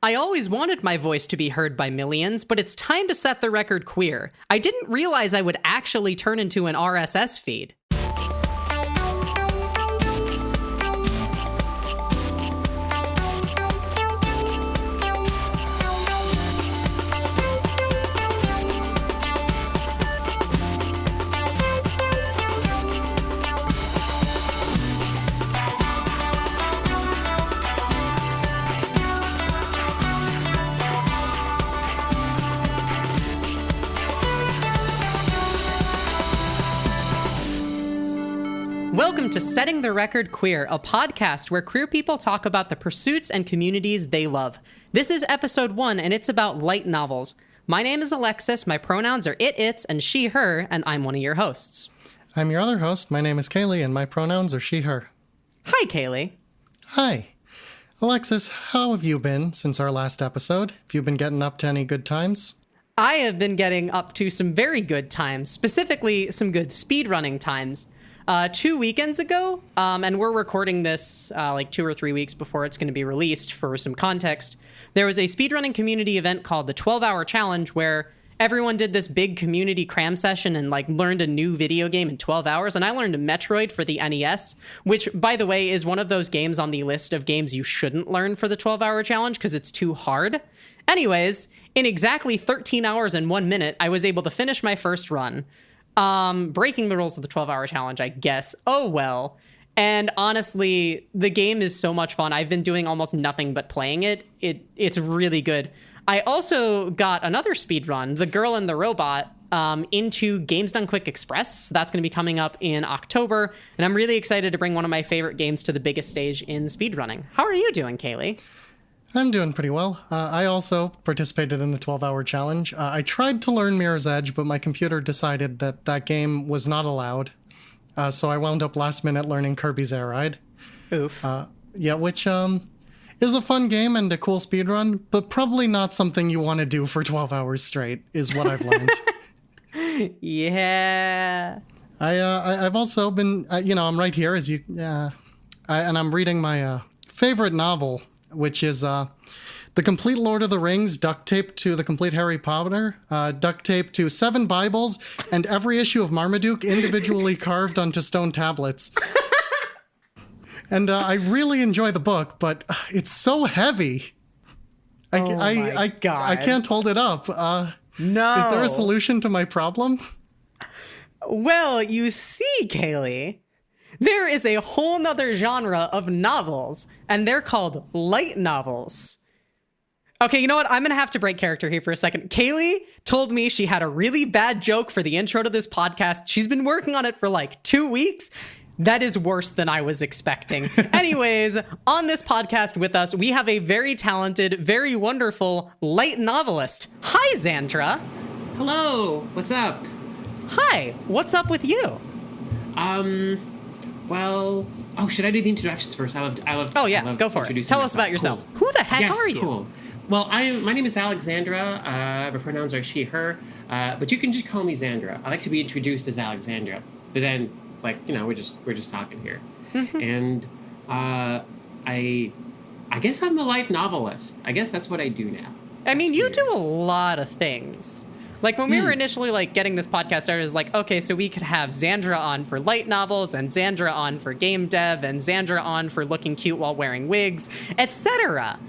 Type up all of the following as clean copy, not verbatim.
I always wanted my voice to be heard by millions, but it's time to set the record queer. I didn't realize I would actually turn into an RSS feed. Welcome to Setting the Record Queer, a podcast where queer people talk about the pursuits and communities they love. This is episode 1, and it's about light novels. My name is Alexis, my pronouns are it, its, and she, her, and I'm one of your hosts. I'm your other host. My name is Kaylee, and my pronouns are she, her. Hi, Kaylee. Hi. Alexis, how have you been since our last episode? Have you been getting up to any good times? I have been getting up to some very good times, specifically some good speedrunning times. 2 weekends ago, and we're recording this like 2 or 3 weeks before it's going to be released for some context, there was a speedrunning community event called the 12-Hour Challenge where everyone did this big community cram session and like learned a new video game in 12 hours, and I learned Metroid for the NES, which, by the way, is one of those games on the list of games you shouldn't learn for the 12-Hour Challenge because it's too hard. Anyways, in exactly 13 hours and 1 minute, I was able to finish my first run. Breaking the rules of the 12-Hour Challenge, I guess. Oh, well. And honestly, the game is so much fun. I've been doing almost nothing but playing it. It's really good. I also got another speed run, The Girl and the Robot, into Games Done Quick Express. So that's going to be coming up in October. And I'm really excited to bring one of my favorite games to the biggest stage in speedrunning. How are you doing, Kaylee? I'm doing pretty well. I also participated in the 12-Hour Challenge. I tried to learn Mirror's Edge, but my computer decided that that game was not allowed. So I wound up last minute learning Kirby's Air Ride. Oof. Which is a fun game and a cool speedrun, but probably not something you want to do for 12 hours straight, is what I've learned. Yeah. I've also been, I'm right here as you, and I'm reading my favorite novel, which is The Complete Lord of the Rings, duct taped to The Complete Harry Potter, duct taped to 7 Bibles, and every issue of Marmaduke individually carved onto stone tablets. And I really enjoy the book, but it's so heavy. I can't hold it up. No. Is there a solution to my problem? Well, you see, Kaylee, there is a whole nother genre of novels, and they're called light novels. Okay, you know what? I'm going to have to break character here for a second. Kaylee told me she had a really bad joke for the intro to this podcast. She's been working on it for like 2 weeks. That is worse than I was expecting. Anyways, on this podcast with us, we have a very talented, very wonderful light novelist. Hi, Zandra. Hello, what's up? Hi, what's up with you? Should I do the introductions first? I love go for it. Tell us about yourself. Cool. Who the heck are you? Cool. Well, my name is Alex Zandra. My pronouns are she, her. But you can just call me Zandra. I like to be introduced as Alexandra. But then, we're just talking here. And I guess I'm a light novelist. I guess that's what I do now. I mean, you do a lot of things. Like, when we were initially, getting this podcast started, it was like, okay, so we could have Zandra on for light novels, and Zandra on for game dev, and Zandra on for looking cute while wearing wigs, etc.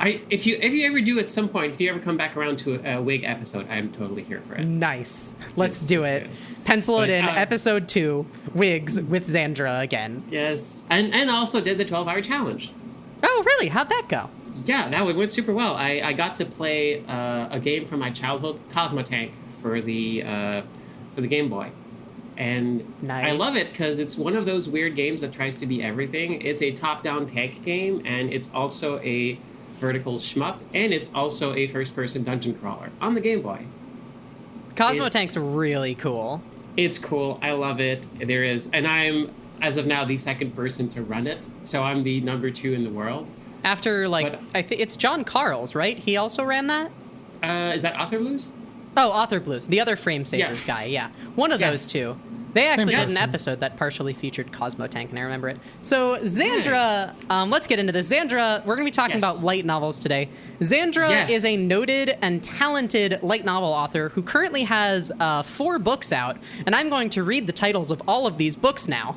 If you ever do at some point, if you ever come back around to a wig episode, I'm totally here for it. Nice. Let's do it. Good. Pencil it in, episode 2, wigs with Zandra again. Yes. And also did the 12-Hour Challenge. Oh, really? How'd that go? Yeah, that went super well. I got to play a game from my childhood, Cosmo Tank, for the Game Boy. And nice. I love it because it's one of those weird games that tries to be everything. It's a top-down tank game, and it's also a vertical shmup, and it's also a first-person dungeon crawler on the Game Boy. Cosmo Tank's really cool. It's cool. I love it. And I'm, as of now, the second person to run it, so I'm the number 2 in the world. After, I think it's John Carls, right? He also ran that? Is that Author Blues? Oh, Author Blues, the other Frame Savers guy, yeah. One of those two. They actually had an episode that partially featured Cosmo Tank, and I remember it. So, Zandra, let's get into this. Zandra, we're going to be talking about light novels today. Zandra is a noted and talented light novel author who currently has 4 books out, and I'm going to read the titles of all of these books now.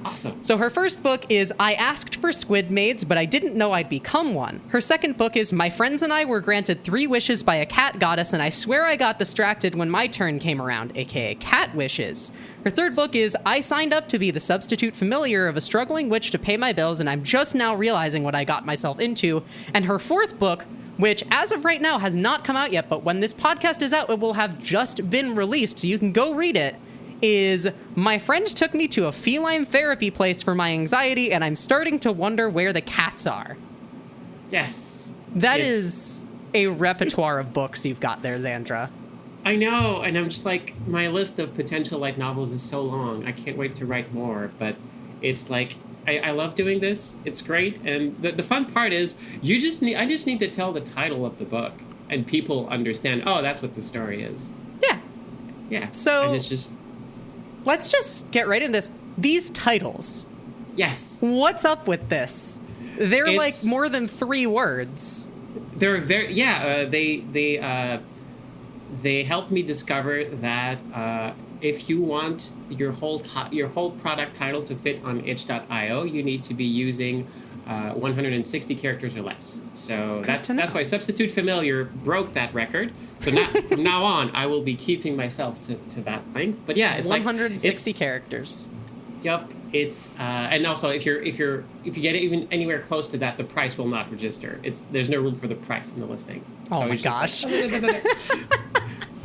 Awesome. So her first book is I Asked for Squidmaids, but I Didn't Know I'd Become One. Her second book is My Friends and I Were Granted 3 Wishes by a Cat Goddess, and I Swear I Got Distracted When My Turn Came Around, aka Cat Wishes. Her third book is I Signed Up to Be the Substitute Familiar of a Struggling Witch to Pay My Bills, and I'm Just Now Realizing What I Got Myself Into. And her fourth book, which as of right now has not come out yet, but when this podcast is out, it will have just been released, so you can go read it, is My Friend Took Me to a Feline Therapy Place for My Anxiety, and I'm Starting to Wonder Where the Cats Are. Yes. That is a repertoire of books you've got there, Zandra. I know, and I'm just like, my list of potential light novels is so long. I can't wait to write more, but it's like, I love doing this. It's great, and the fun part is, I just need to tell the title of the book, and people understand, oh, that's what the story is. Yeah. Yeah. So, and it's just... let's just get right into this. These titles. Yes. What's up with this? They're like more than 3 words. They're very... yeah, they helped me discover that if you want your whole product title to fit on itch.io, you need to be using 160 characters or less. So that's why Substitute Familiar broke that record. So now, from now on, I will be keeping myself to that length. But yeah, it's 160 characters. Yep. It's and also if you get it even anywhere close to that, the price will not register. There's no room for the price in the listing. Oh so my gosh.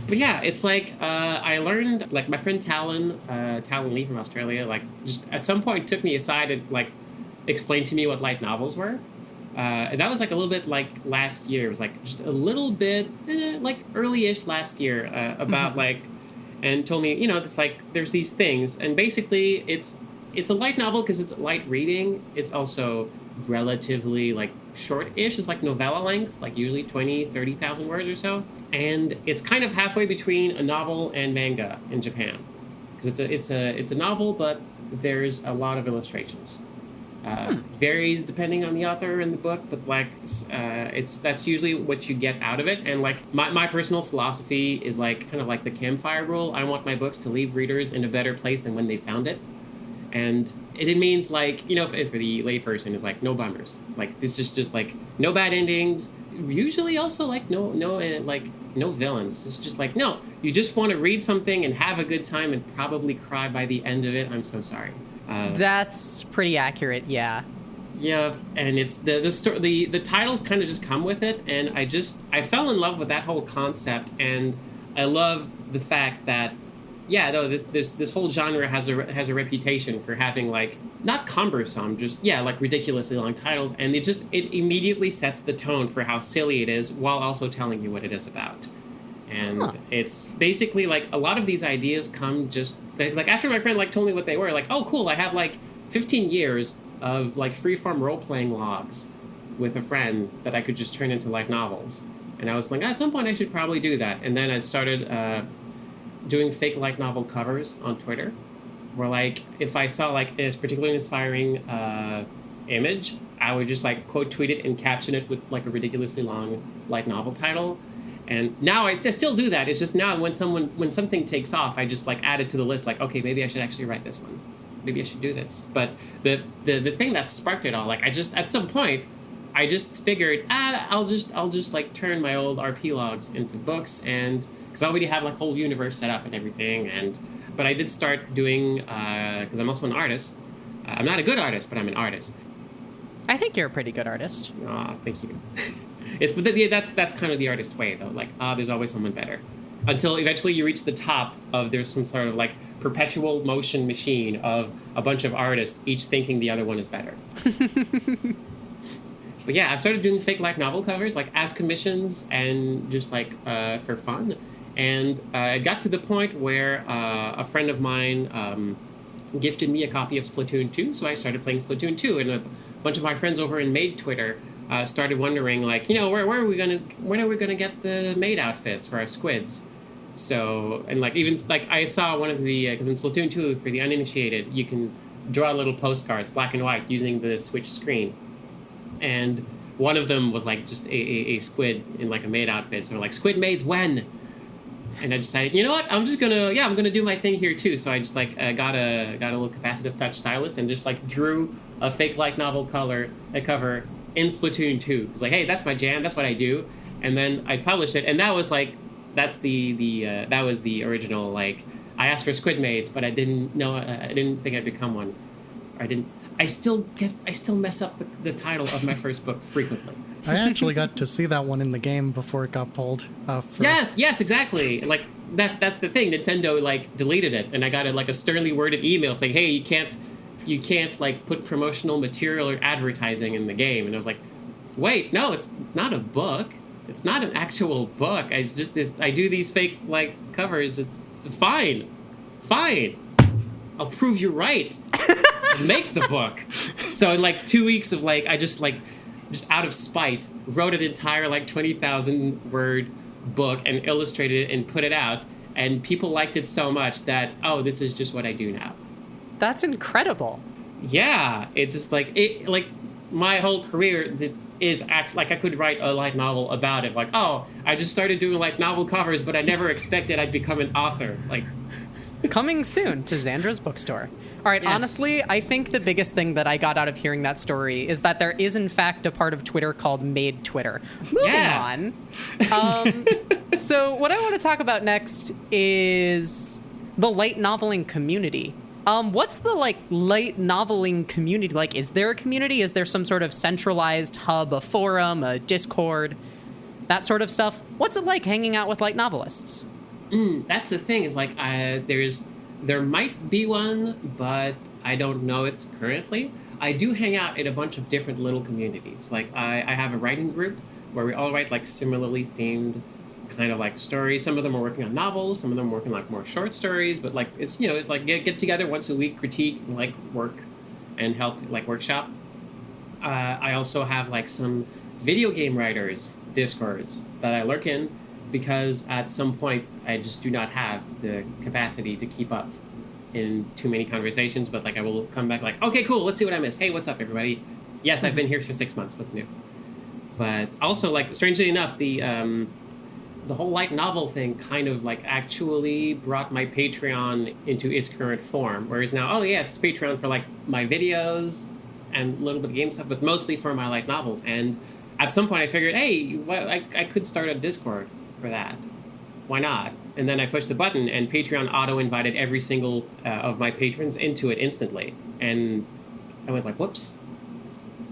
But yeah, it's like I learned, like my friend Talon Lee from Australia, like just at some point took me aside and like explained to me what light novels were. And that was like a little bit like last year. It was like just a little bit like early-ish last year about like, and told me, it's like there's these things, and basically it's a light novel because it's light reading. It's also relatively like short-ish. It's like novella length, like usually 30,000 words or so, and it's kind of halfway between a novel and manga in Japan, because it's a novel, but there's a lot of illustrations. Varies depending on the author and the book, but like that's usually what you get out of it. And like my personal philosophy is like kind of like the campfire rule. I want my books to leave readers in a better place than when they found it. And it means like, if for the layperson is like no bummers. Like this is just like no bad endings. Usually also like no villains. It's just like, no, you just want to read something and have a good time and probably cry by the end of it. I'm so sorry. That's pretty accurate, yeah. Yeah, and it's the titles kind of just come with it, and I fell in love with that whole concept, and I love the fact that this whole genre has a reputation for having like not cumbersome, just like ridiculously long titles, and it immediately sets the tone for how silly it is while also telling you what it is about. And it's basically like a lot of these ideas come just like after my friend like told me what they were, like, oh cool, I have like 15 years of like freeform role-playing logs with a friend that I could just turn into light novels. And I was like, at some point I should probably do that. And then I started doing fake light novel covers on Twitter, where like if I saw like a particularly inspiring image, I would just like quote tweet it and caption it with like a ridiculously long light novel title. And now I still do that. It's just now when something takes off, I just like add it to the list. Like, okay, maybe I should actually write this one. Maybe I should do this. But the thing that sparked it all, like at some point, I just figured, I'll just like turn my old RP logs into books, and because I already have like whole universe set up and everything. But I did start doing because I'm also an artist. I'm not a good artist, but I'm an artist. I think you're a pretty good artist. Aw, thank you. That's kind of the artist way, though. Like, there's always someone better. Until eventually you reach the top of there's some sort of like perpetual motion machine of a bunch of artists, each thinking the other one is better. But yeah, I started doing fake light novel covers, like as commissions and just like for fun. And it got to the point where a friend of mine gifted me a copy of Splatoon 2, so I started playing Splatoon 2, and a bunch of my friends over in Maid Twitter started wondering, like, when are we gonna get the maid outfits for our squids? So, and like even like I saw one of the because in Splatoon 2 for the uninitiated you can draw little postcards black and white using the Switch screen, and one of them was like just a squid in like a maid outfit. So like Squidmaids when. And I decided, you know what? I'm gonna do my thing here too. So I just like got a little capacitive touch stylus and just like drew a fake light novel cover in Splatoon 2. It's like, hey, that's my jam. That's what I do. And then I published it, and that was like that was the original. Like I asked for Squidmaids, but I didn't know. I didn't think I'd become one. I still mess up the title of my first book frequently. I actually got to see that one in the game before it got pulled. Yes, exactly. Like that's the thing. Nintendo like deleted it, and I got a sternly worded email saying, "Hey, you can't like put promotional material or advertising in the game." And I was like, "Wait, no, it's not a book. It's not an actual book. I do these fake like covers. It's fine. I'll prove you're right. Make the book." So in like 2 weeks of like I just out of spite, wrote an entire like 20,000 word book and illustrated it and put it out, and people liked it so much that this is just what I do now. That's incredible. Yeah, it's just like it. Like my whole career is actually like I could write a light novel about it. Like I just started doing light novel covers, but I never expected I'd become an author. Like coming soon to Zandra's bookstore. All right, yes. Honestly, I think the biggest thing that I got out of hearing that story is that there is, in fact, a part of Twitter called Made Twitter. Moving on. So what I want to talk about next is the light noveling community. What's the, light noveling community like? Is there a community? Is there some sort of centralized hub, a forum, a Discord, that sort of stuff? What's it like hanging out with light novelists? That's the thing, is like there might be one, but I don't know it currently. I do hang out in a bunch of different little communities. Like I have a writing group where we all write like similarly themed kind of like stories. Some of them are working on novels, some of them are working like more short stories, but like it's it's like get together once a week, critique, and like work and help like workshop. I also have like some video game writers Discords that I lurk in, because at some point I just do not have the capacity to keep up in too many conversations, but like I will come back like, okay, cool, let's see what I missed. Hey, what's up, everybody? Yes, I've been here for 6 months. What's new? But also, like, strangely enough, the whole light novel thing kind of like actually brought my Patreon into its current form. Whereas now, it's Patreon for like my videos and a little bit of game stuff, but mostly for my light novels. And at some point I figured, hey, I could start a Discord for that. Why not? And then I pushed the button, and Patreon auto-invited every single of my patrons into it instantly. And I went like, whoops.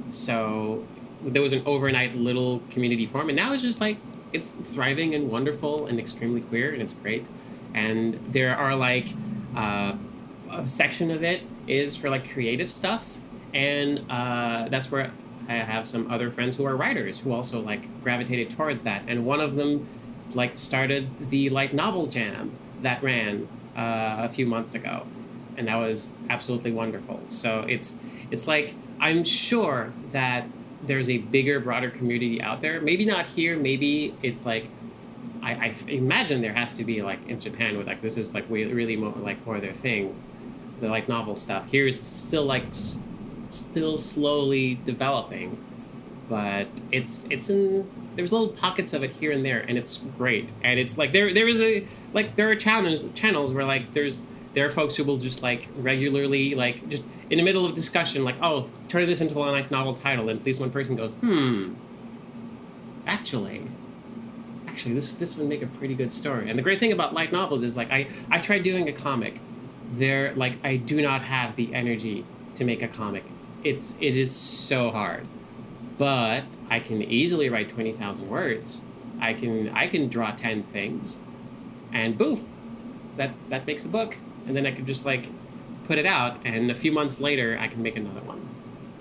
So there was an overnight little community form, and now it's just like, it's thriving and wonderful and extremely queer, and it's great. And there are like, a section of it is for like creative stuff, and that's where I have some other friends who are writers who also like gravitated towards that. And one of them like started the light novel jam that ran a few months ago, and that was absolutely wonderful. So it's like, I'm sure that there's a bigger, broader community out there. Maybe not here. Maybe it's like, I imagine there has to be like in Japan, where like this is like really more their thing, the like novel stuff. Here is still like still slowly developing, but it's in, there's little pockets of it here and there, and it's great. And it's like there are channels where like there are folks who will just like regularly, like just in the middle of discussion, like, oh, turn this into a light novel title, and at least one person goes, actually this would make a pretty good story. And the great thing about light novels is like I tried doing a comic. There, like, I do not have the energy to make a comic. It is so hard. But I can easily write 20,000 words. I can draw 10 things, and boof, that makes a book. And then I could just like put it out, and a few months later I can make another one.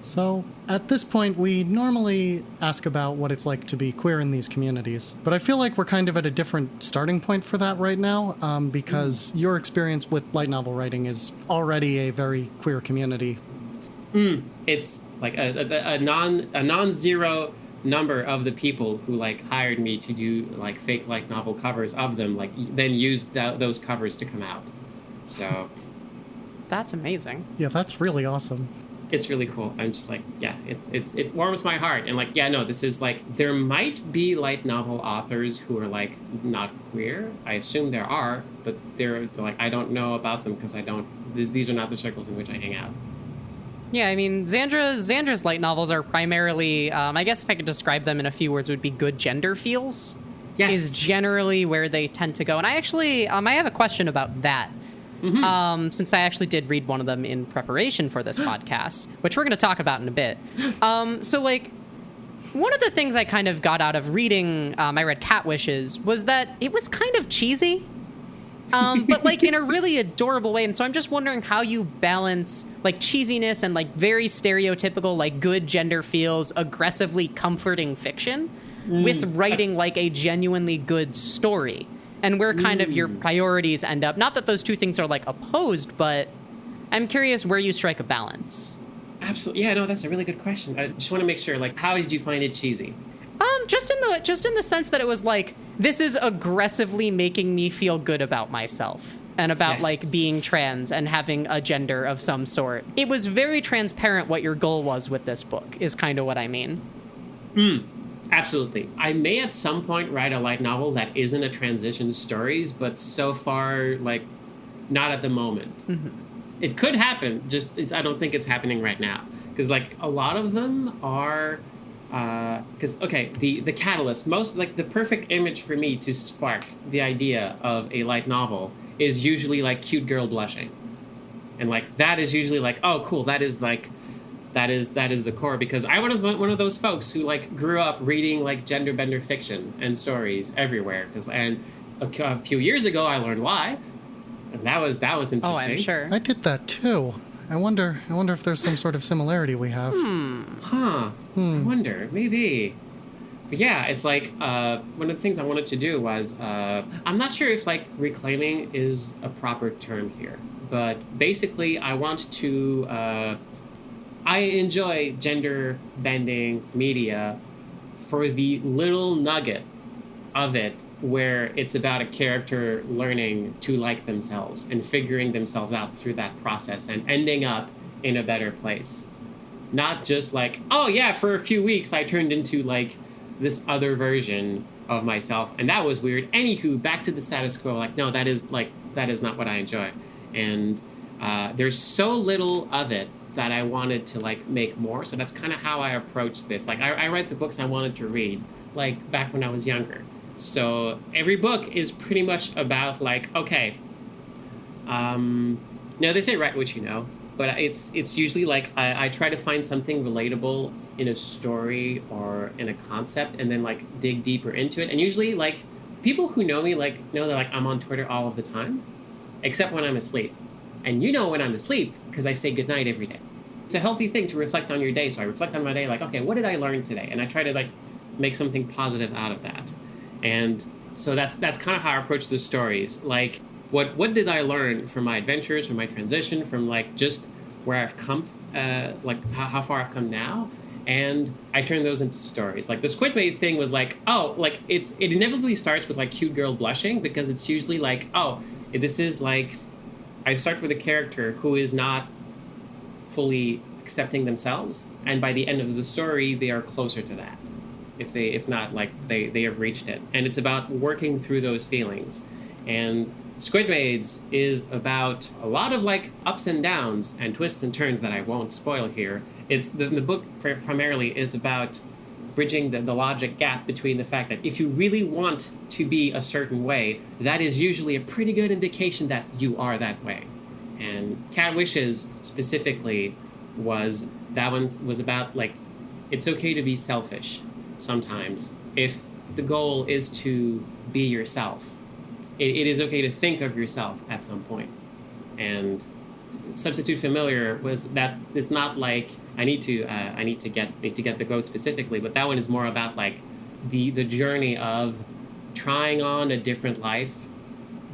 So at this point, we normally ask about what it's like to be queer in these communities, but I feel like we're kind of at a different starting point for that right now, because your experience with light novel writing is already a very queer community. It's like a non-zero number of the people who like hired me to do like fake light novel covers of them like then used those covers to come out. So that's amazing. Yeah, that's really awesome. It's really cool. I'm just like, yeah, it warms my heart. And like, yeah, no, this is like, there might be light novel authors who are like not queer. I assume there are, but they're like, I don't know about them because these are not the circles in which I hang out. Yeah, I mean, Zandra's light novels are primarily, I guess if I could describe them in a few words, would be good gender feels. Yes. Is generally where they tend to go. And I actually, I have a question about that. Mm-hmm. Since I actually did read one of them in preparation for this podcast, which we're going to talk about in a bit. So, like, one of the things I kind of got out of reading, I read Cat Wishes, was that it was kind of cheesy, but, like, in a really adorable way. And so I'm just wondering how you balance, like, cheesiness and, like, very stereotypical, like, good gender feels, aggressively comforting fiction with writing, like, a genuinely good story. And where kind of your priorities end up. Not that those two things are, like, opposed, but I'm curious where you strike a balance. Absolutely. Yeah, no, that's a really good question. I just want to make sure, like, how did you find it cheesy? Just in the sense that it was like, this is aggressively making me feel good about myself and about, like, being trans and having a gender of some sort. It was very transparent what your goal was with this book, is kind of what I mean. Absolutely. I may at some point write a light novel that isn't a transition stories, but so far, like, not at the moment. Mm-hmm. It could happen, I don't think it's happening right now. Because, like, a lot of them are, the catalyst, most, like, the perfect image for me to spark the idea of a light novel is usually, like, cute girl blushing. And, like, that is usually, like, oh, cool, that is the core, because I was one of those folks who like grew up reading like genderbender fiction and stories everywhere. And a few years ago I learned why, and that was interesting. Oh, I'm sure. I did that too. I wonder if there's some sort of similarity we have. I wonder, maybe. But yeah, it's like one of the things I wanted to do was I'm not sure if like reclaiming is a proper term here, but basically I want to. I enjoy gender-bending media for the little nugget of it where it's about a character learning to like themselves and figuring themselves out through that process and ending up in a better place. Not just like, oh yeah, for a few weeks I turned into like this other version of myself and that was weird. Anywho, back to the status quo. Like, no, that is not what I enjoy. And there's so little of it that I wanted to like make more. So that's kind of how I approached this. Like I write the books I wanted to read, like back when I was younger. So every book is pretty much about like, okay, they say write what you know, but it's usually like I try to find something relatable in a story or in a concept and then like dig deeper into it. And usually like people who know me like know that like I'm on Twitter all of the time, except when I'm asleep. And you know when I'm asleep because I say goodnight every day. It's a healthy thing to reflect on your day. So I reflect on my day like, okay, what did I learn today? And I try to like make something positive out of that. And so that's kind of how I approach the stories. Like, what did I learn from my adventures, from my transition, from like just where I've come, like how far I've come now? And I turn those into stories. Like the Squidmaids thing was like, oh, like it inevitably starts with like cute girl blushing because it's usually like, oh, this is like, I start with a character who is not fully accepting themselves, and by the end of the story, they are closer to that. If not, like they have reached it, and it's about working through those feelings. And Squidmaids is about a lot of like ups and downs and twists and turns that I won't spoil here. It's the book primarily is about bridging the logic gap between the fact that if you really want to be a certain way, that is usually a pretty good indication that you are that way. And Cat Wishes specifically was about like, it's okay to be selfish sometimes. If the goal is to be yourself, it is okay to think of yourself at some point. And Substitute Familiar was that it's not like I need to get the goat specifically, but that one is more about like the journey of trying on a different life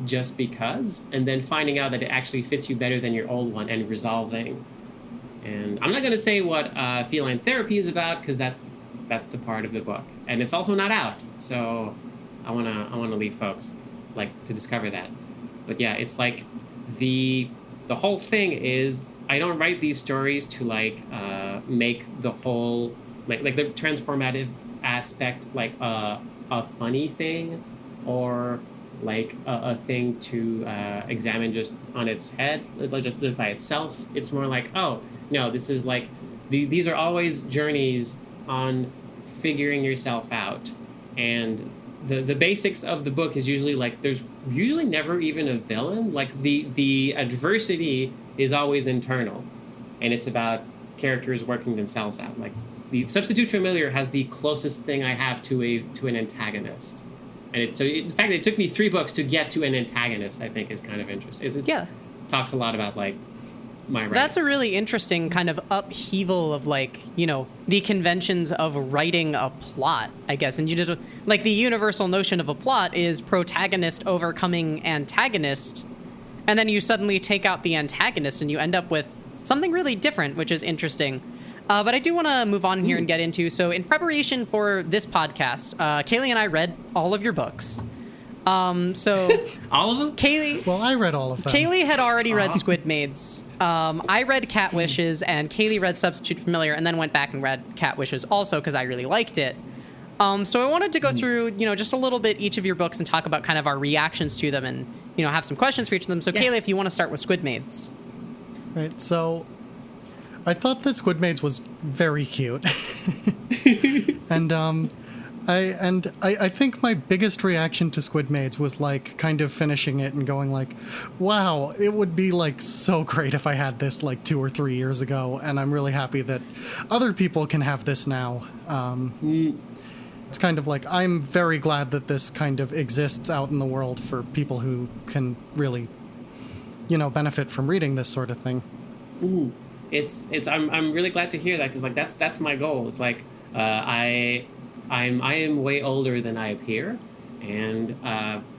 just because, and then finding out that it actually fits you better than your old one and resolving. And I'm not going to say what feline therapy is about because that's That's the part of the book, and it's also not out. So I wanna leave folks like to discover that. But yeah, it's like the whole thing is I don't write these stories to like make the whole like the transformative aspect like a funny thing or like a thing to examine just on its head, just by itself. It's more like, oh no, this is like these are always journeys on figuring yourself out, and the basics of the book is usually like there's usually never even a villain. Like the adversity is always internal, and it's about characters working themselves out. Like the Substitute Familiar has the closest thing I have to an antagonist, and the fact that it took me 3 books to get to an antagonist, I think, is kind of interesting. Yeah, talks a lot about like my writing. That's a really interesting kind of upheaval of like, you know, the conventions of writing a plot, I guess. And you just like the universal notion of a plot is protagonist overcoming antagonist, and then you suddenly take out the antagonist and you end up with something really different, which is interesting. But I do want to move on here and get into, so in preparation for this podcast, Kaylee and I read all of your books. So all of them? Kaylee. Well, I read all of them. Kaylee had already read Squidmaids. I read Cat Wishes, and Kaylee read Substitute Familiar, and then went back and read Cat Wishes also because I really liked it. So I wanted to go through, you know, just a little bit each of your books and talk about kind of our reactions to them, and you know, have some questions for each of them. So yes. Kaylee, if you want to start with Squidmaids. Right. So I thought that Squidmaids was very cute, and I think my biggest reaction to Squidmaids was like kind of finishing it and going like, wow, it would be like so great if I had this like 2 or 3 years ago, and I'm really happy that other people can have this now. It's kind of like, I'm very glad that this kind of exists out in the world for people who can really, you know, benefit from reading this sort of thing. Ooh. I'm really glad to hear that, because like that's my goal. It's like I am way older than I appear, and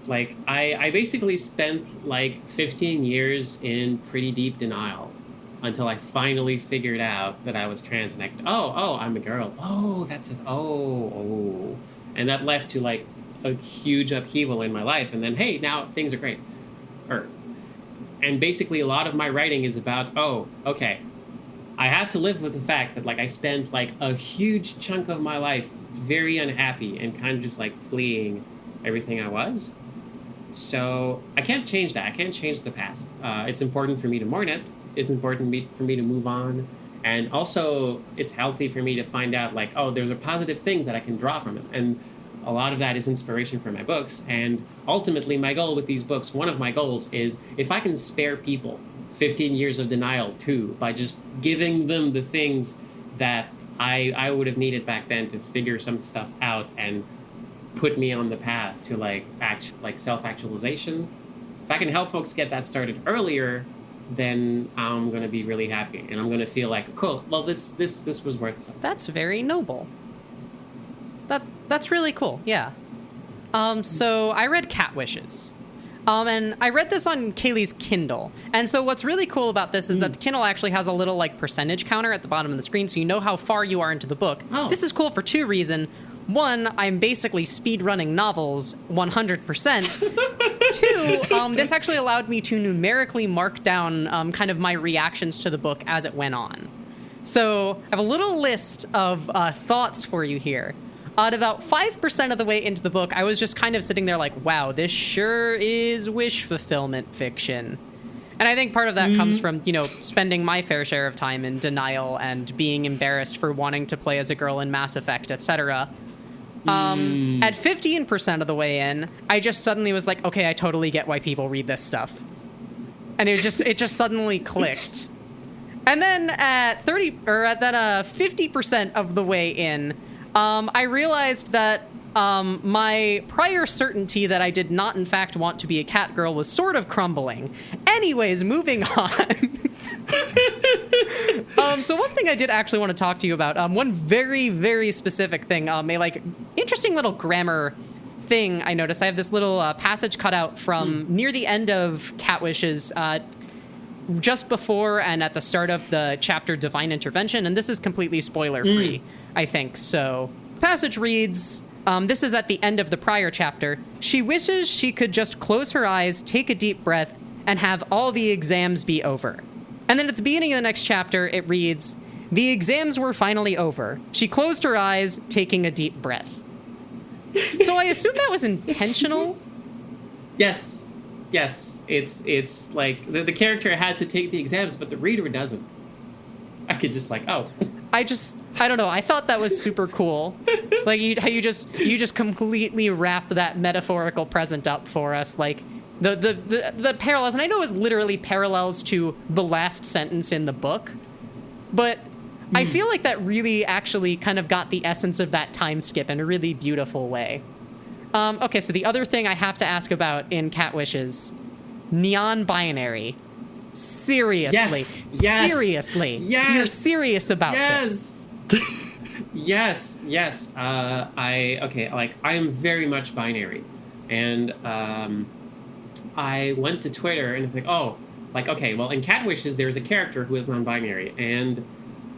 like I basically spent like 15 years in pretty deep denial until I finally figured out that I was trans, and I'm a girl. And that led to like a huge upheaval in my life, and then hey, now things are great. And basically a lot of my writing is about, okay, I have to live with the fact that like I spent like a huge chunk of my life very unhappy and kind of just like fleeing everything I was. So I can't change that. I can't change the past. It's important for me to mourn it. It's important for me to move on. And also it's healthy for me to find out like, there's a positive things that I can draw from it. And a lot of that is inspiration for my books. And ultimately my goal with these books, one of my goals is if I can spare people 15 years of denial too, by just giving them the things that I would have needed back then to figure some stuff out and put me on the path to like self-actualization. If I can help folks get that started earlier, then I'm going to be really happy, and I'm going to feel like, cool, well, this was worth something. That's very noble. That's really cool, yeah. So I read Cat Wishes. And I read this on Kaylee's Kindle. And so what's really cool about this is that the Kindle actually has a little like percentage counter at the bottom of the screen, so you know how far you are into the book. This is cool for 2 reasons. 1, I'm basically speed running novels 100%. 2, this actually allowed me to numerically mark down kind of my reactions to the book as it went on. So I have a little list of thoughts for you here. At about 5% of the way into the book, I was just kind of sitting there like, wow, this sure is wish fulfillment fiction. And I think part of that comes from, you know, spending my fair share of time in denial and being embarrassed for wanting to play as a girl in Mass Effect, etc. At 15% of the way in, I just suddenly was like, okay, I totally get why people read this stuff. And it just suddenly clicked. And then at 50% of the way in, I realized that my prior certainty that I did not, in fact, want to be a cat girl was sort of crumbling. Anyways, moving on. So one thing I did actually want to talk to you about, one very, very specific thing, a like interesting little grammar thing I noticed. I have this little passage cut out from near the end of Cat Wishes. just before and at the start of the chapter Divine Intervention, and this is completely spoiler-free, I think. So, passage reads, this is at the end of the prior chapter. She wishes she could just close her eyes, take a deep breath, and have all the exams be over. And then at the beginning of the next chapter, it reads, the exams were finally over. She closed her eyes, taking a deep breath. So I assume that was intentional? Yes. It's like the character had to take the exams, but the reader doesn't. I could just like, oh. I don't know. I thought that was super cool. Like how you just completely wrap that metaphorical present up for us. Like the parallels, and I know it's literally parallels to the last sentence in the book, but I feel like that really actually kind of got the essence of that time skip in a really beautiful way. Okay, so the other thing I have to ask about in Cat Wishes, neon binary. Seriously. Yes. Seriously. Yes. You're serious about this. Yes. I am very much binary. And I went to Twitter and it's like, okay, well, in Cat Wishes, there's a character who is non-binary. And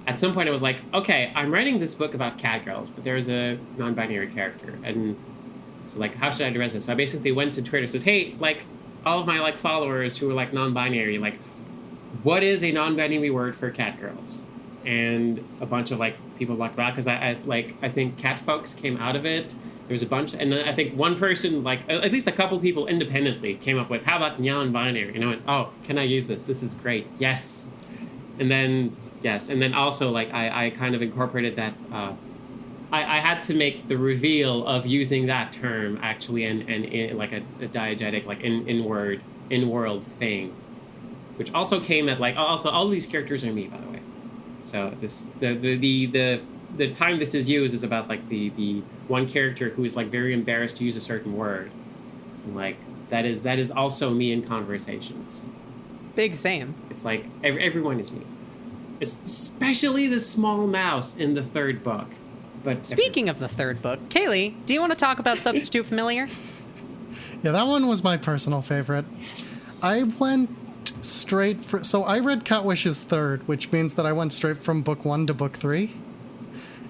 at some point I was like, okay, I'm writing this book about cat girls, but there's a non-binary character. And so, like, how should I address this? So I basically went to Twitter and says, hey, like, all of my, like, followers who are, like, non-binary, like, what is a non-binary word for cat girls? And a bunch of, like, people blocked about, because I think cat folks came out of it. There was a bunch, and then I think one person, like, at least a couple people independently came up with, how about non-binary? And I went, oh, can I use this? This is great. Yes. And then, also, like, I kind of incorporated that, I had to make the reveal of using that term actually in like a diegetic, like in-world thing, which also came at like, also all these characters are me, by the way. So this the time this is used is about like the one character who is like very embarrassed to use a certain word, and like that is also me in conversations. Big same. It's like everyone is me. It's especially the small mouse in the third book. But speaking of the third book, Kaylee, do you want to talk about Substitute Familiar? Yeah, that one was my personal favorite. Yes. I went straight for... So I read Cat Wishes third, which means that I went straight from book 1 to book 3.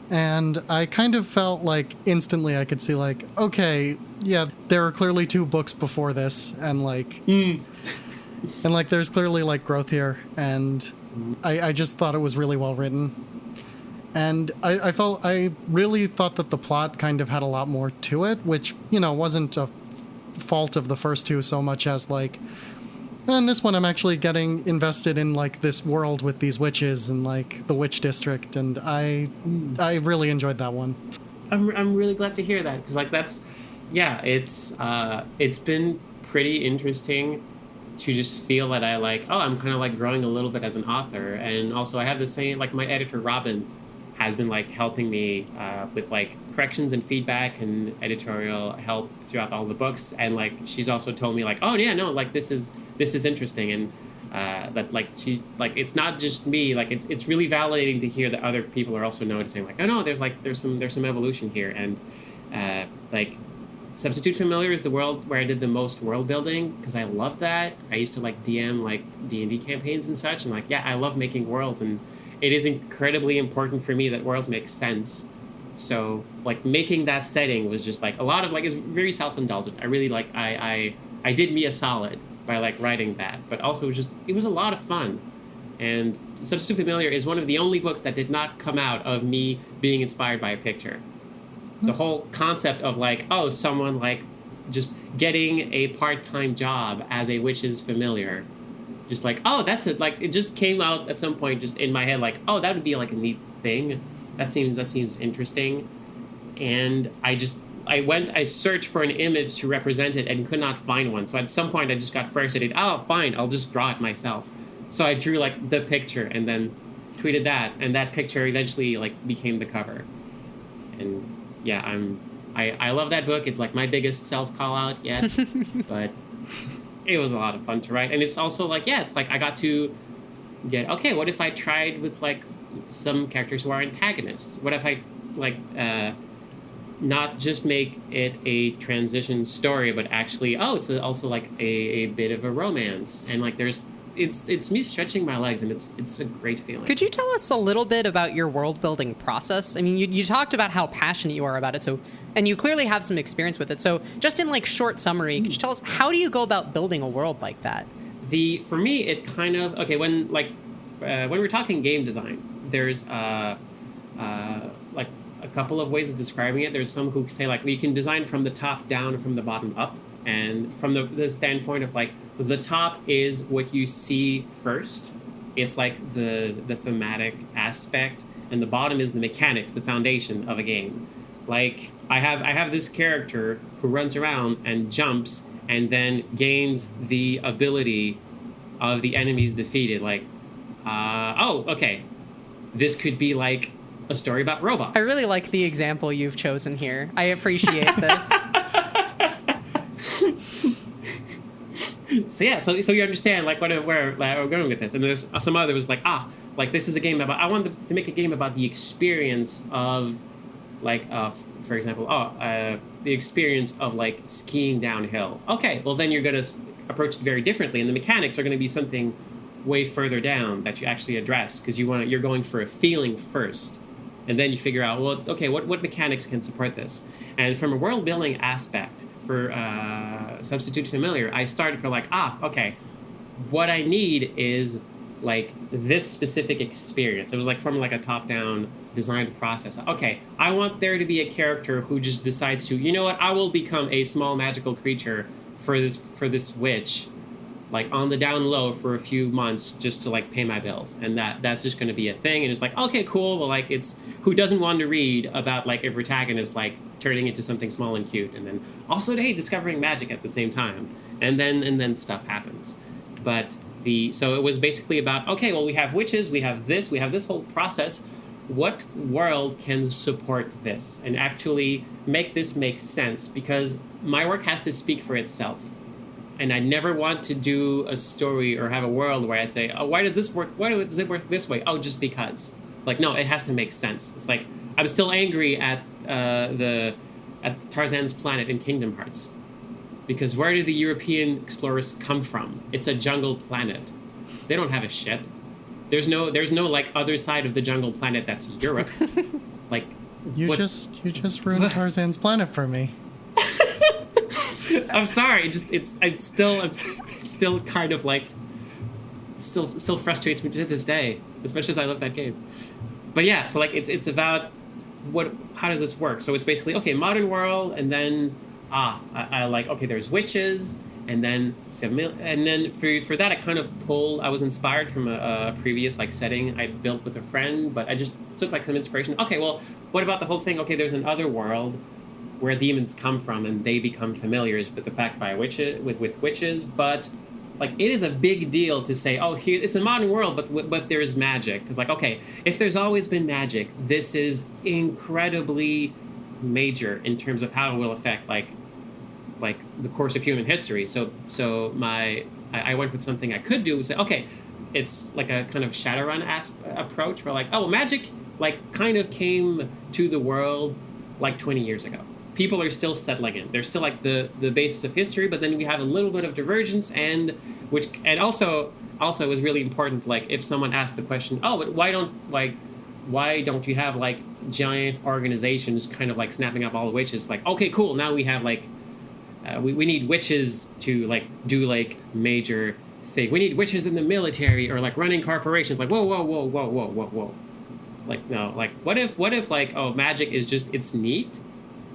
And I kind of felt like instantly I could see like, okay, yeah, there are clearly 2 books before this. And like... and like there's clearly like growth here. And I just thought it was really well written. And I really thought that the plot kind of had a lot more to it, which, you know, wasn't a fault of the first 2 so much as, like, in this one I'm actually getting invested in, like, this world with these witches and, like, the witch district, and I really enjoyed that one. I'm really glad to hear that, because, like, that's, yeah, it's been pretty interesting to just feel that I'm kind of, like, growing a little bit as an author, and also I have the same, like, my editor, Robin, has been like helping me with like corrections and feedback and editorial help throughout all the books, and like she's also told me like, oh yeah, no, like this is interesting, and that like she like it's not just me, like it's really validating to hear that other people are also noticing like, oh no, there's some evolution here, and like Substitute Familiar is the world where I did the most world building, because I love that. I used to like DM like D&D campaigns and such, and like yeah, I love making worlds, and it is incredibly important for me that worlds make sense. So, like, making that setting was just, like, a lot of, like, it's very self-indulgent. I really, like, I did me a solid by, like, writing that. But also, it was a lot of fun. And Substitute Familiar is one of the only books that did not come out of me being inspired by a picture. The whole concept of, like, oh, someone, like, just getting a part-time job as a witch's familiar. Just like, oh, that's it. Like, it just came out at some point just in my head, like, oh, that would be like a neat thing. That seems interesting. And I searched for an image to represent it and could not find one. So at some point I just got frustrated. Oh, fine, I'll just draw it myself. So I drew like the picture and then tweeted that, and that picture eventually like became the cover. And yeah, I love that book. It's like my biggest self call out yet, but it was a lot of fun to write. And it's also like, yeah, it's like I got to get, okay, what if I tried with like some characters who are antagonists? What if I like not just make it a transition story, but actually, oh, it's also like a bit of a romance, and like there's it's me stretching my legs, and it's a great feeling. Could you tell us a little bit about your world building process? I mean, you talked about how passionate you are about it, so, and you clearly have some experience with it. So just in like short summary, could you tell us, how do you go about building a world like that? For me, it kind of, okay, when we're talking game design, there's like a couple of ways of describing it. There's some who say like, well, you can design from the top down or from the bottom up. And from the standpoint of like, the top is what you see first. It's like the thematic aspect, and the bottom is the mechanics, the foundation of a game. Like I have this character who runs around and jumps and then gains the ability of the enemies defeated. Like, okay, this could be like a story about robots. I really like the example you've chosen here. I appreciate this. So yeah, so you understand like where we're going with this, and there's some other was like like this is a game about, I wanted to make a game about the experience of like for example the experience of like skiing downhill. Okay, well then you're gonna approach it very differently, and the mechanics are going to be something way further down that you actually address, because you're going for a feeling first, and then you figure out, well, okay, what mechanics can support this. And from a world building aspect, for Substitute Familiar, I started for like, okay, what I need is like this specific experience. It was like from like a top-down design process. Okay, I want there to be a character who just decides to, you know what, I will become a small magical creature for this witch, like on the down low for a few months just to like pay my bills, and that's just going to be a thing. And it's like, okay, cool. Well, like, it's, who doesn't want to read about like a protagonist like turning into something small and cute, and then also, hey, discovering magic at the same time, and then stuff happens. But so it was basically about, okay, well, we have witches, we have this whole process. What world can support this and actually make this make sense? Because my work has to speak for itself. And I never want to do a story or have a world where I say, oh, why does this work? Why does it work this way? Oh, just because. Like, no, it has to make sense. It's like, I'm still angry at Tarzan's planet in Kingdom Hearts. Because where did the European explorers come from? It's a jungle planet. They don't have a ship. There's no like other side of the jungle planet that's Europe. Like, you just ruined Tarzan's planet for me. I'm sorry. I'm still kind of like, still frustrates me to this day, as much as I love that game. But yeah, so like it's about how does this work? So it's basically, okay, modern world, and then I like, okay, there's witches, and then for that I was inspired from a previous like setting I built with a friend, but I just took like some inspiration. Okay, well, what about the whole thing? Okay, there's another world where demons come from, and they become familiars with the fact by with witches. But like, it is a big deal to say, oh, here it's a modern world, but there's magic. Because like, okay, if there's always been magic, this is incredibly major in terms of how it will affect like the course of human history. So I went with something I could do and say, okay, it's like a kind of Shadowrun approach where like, oh, magic like kind of came to the world like 20 years ago. People are still settling in. They're still like the basis of history, but then we have a little bit of divergence, and also it was really important. Like, if someone asked the question, oh, but why don't you have like giant organizations kind of like snapping up all the witches? Like, okay, cool. Now we have like we need witches to like do like major thing. We need witches in the military or like running corporations. Like, whoa. Like, no, like, what if like, oh, magic is just, it's neat.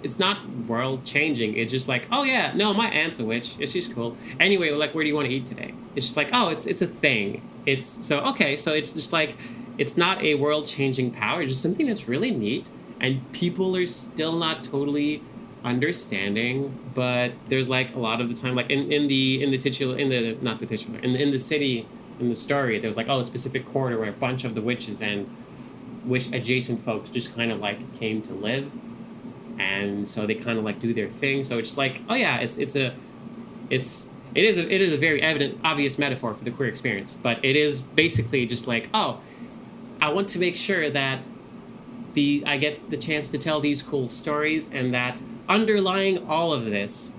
It's not world changing. It's just like, oh yeah, no, my aunt's a witch. It's just cool. Anyway, like, where do you want to eat today? It's just like, oh, it's a thing. It's so, okay. So it's just like, it's not a world changing power. It's just something that's really neat. And people are still not totally understanding, but there's like a lot of the time, like in the city, in the story, there's like, oh, a specific corridor where a bunch of the witches and witch adjacent folks just kind of like came to live, and so they kind of like do their thing. So it's like, oh yeah, it is a very obvious metaphor for the queer experience, but it is basically just like, oh, I want to make sure that I get the chance to tell these cool stories, and that underlying all of this,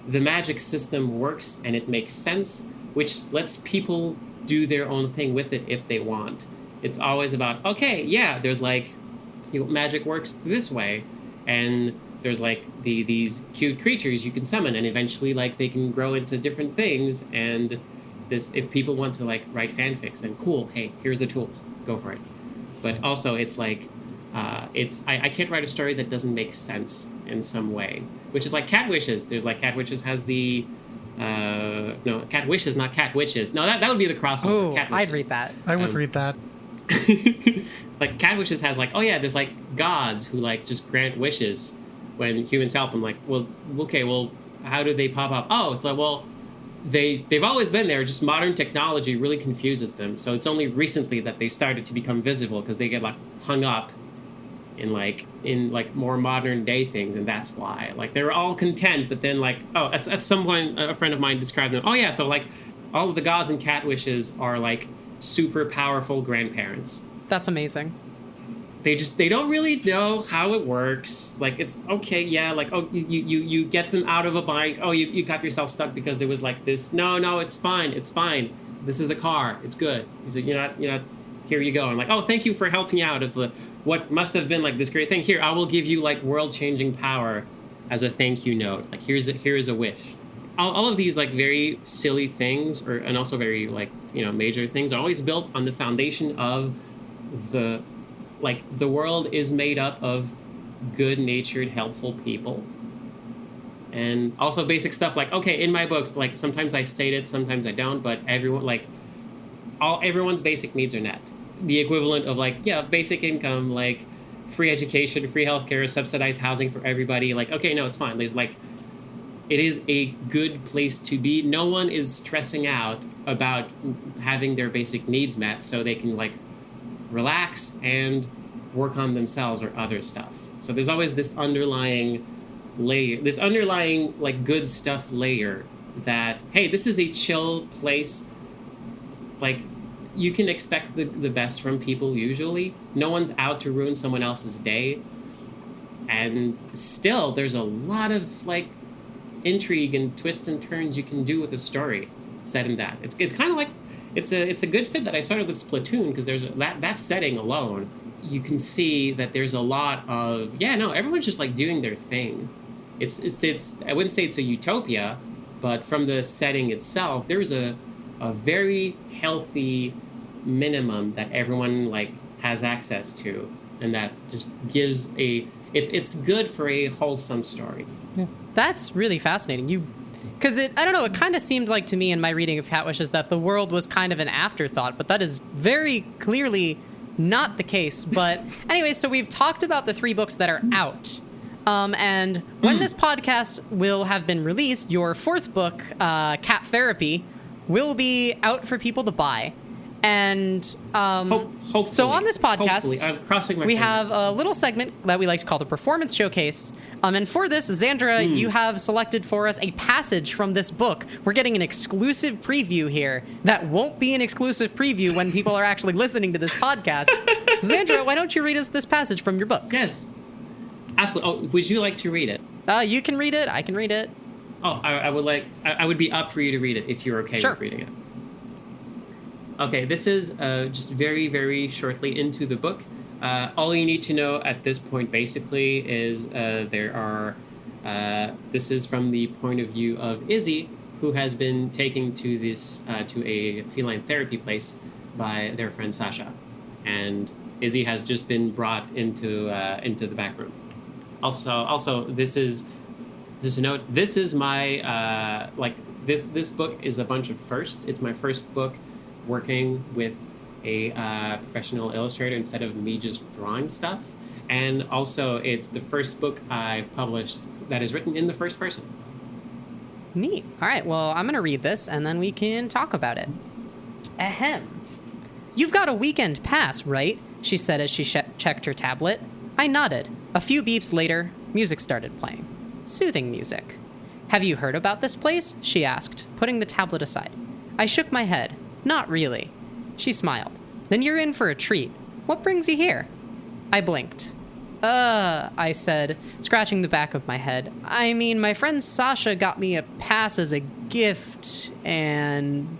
the magic system works and it makes sense, which lets people do their own thing with it if they want. It's always about, okay, yeah, there's like, magic works this way, and there's like these cute creatures you can summon, and eventually like they can grow into different things. And this, if people want to like write fanfics, then cool, hey, here's the tools, go for it. But also it's like I can't write a story that doesn't make sense in some way, which is like Cat Wishes. There's like Cat Wishes has the no, Cat Wishes, not Cat Witches. No, that would be the crossover. Oh, Cat Witches. I'd read that. I would read that. Like Cat Wishes has like, oh yeah, there's like gods who like just grant wishes when humans help them. Like, well, okay, well, how do they pop up? Oh, it's like, well, they've always been there. Just modern technology really confuses them. So it's only recently that they started to become visible because they get like hung up in like more modern day things, and that's why like they're all content. But then like, oh, at some point a friend of mine described them. Oh yeah, so like all of the gods in Cat Wishes are like super powerful grandparents. That's amazing. They don't really know how it works. Like, it's okay, yeah, like, oh, you get them out of a bike. Oh, you got yourself stuck because there was like this. No, it's fine. This is a car. It's good. So you're not, here you go. And like, oh, thank you for helping out of what must have been like this great thing. Here, I will give you like world-changing power as a thank you note. Like, here is a wish. All of these like very silly things, and also very like, major things, are always built on the foundation of the world is made up of good-natured, helpful people. And also basic stuff like, okay, in my books, like sometimes I state it, sometimes I don't, but everyone's basic needs are met. The equivalent of like, yeah, basic income, like free education, free healthcare, subsidized housing for everybody. Like, okay, no, it's fine. There's like, it is a good place to be. No one is stressing out about having their basic needs met, so they can like relax and work on themselves or other stuff. So there's always this underlying layer, this underlying like good stuff layer that, hey, this is a chill place. Like, you can expect the best from people usually. No one's out to ruin someone else's day. And still, there's a lot of like intrigue and twists and turns you can do with a story set in that. It's kind of like, it's a good fit that I started with Splatoon, because there's that setting alone, you can see that there's a lot of, everyone's just like doing their thing. It's I wouldn't say it's a utopia, but from the setting itself, there's a very healthy minimum that everyone like has access to, and that just gives it's good for a wholesome story. Yeah. That's really fascinating. Because I don't know, it kind of seemed like to me in my reading of Cat Wishes that the world was kind of an afterthought, but that is very clearly not the case. But anyway, so we've talked about the 3 books that are out. And when this podcast will have been released, your 4th book, Cat Therapy, will be out for people to buy. And hopefully, so on this podcast, I'm crossing my we fingers. have a little segment that we like to call the Performance Showcase. And for this, Zandra, you have selected for us a passage from this book. We're getting an exclusive preview here that won't be an exclusive preview when people are actually listening to this podcast. Zandra, why don't you read us this passage from your book? Yes, absolutely. Oh, would you like to read it? You can read it. I can read it. Oh, I would be up for you to read it if you're okay with reading it. Okay, this is just very, very shortly into the book. All you need to know at this point, basically, is this is from the point of view of Izzy, who has been taken to to a feline therapy place by their friend Sasha, and Izzy has just been brought into the back room. Also, this is just a note. This is my this book is a bunch of firsts. It's my first book working with a professional illustrator instead of me just drawing stuff. And also, it's the first book I've published that is written in the first person. Neat. All right, well, I'm going to read this, and then we can talk about it. Ahem. You've got a weekend pass, right? She said as she checked her tablet. I nodded. A few beeps later, music started playing. Soothing music. Have you heard about this place? She asked, putting the tablet aside. I shook my head. Not really. She smiled. Then you're in for a treat. What brings you here? I blinked. I said, scratching the back of my head. I mean, my friend Sasha got me a pass as a gift, and...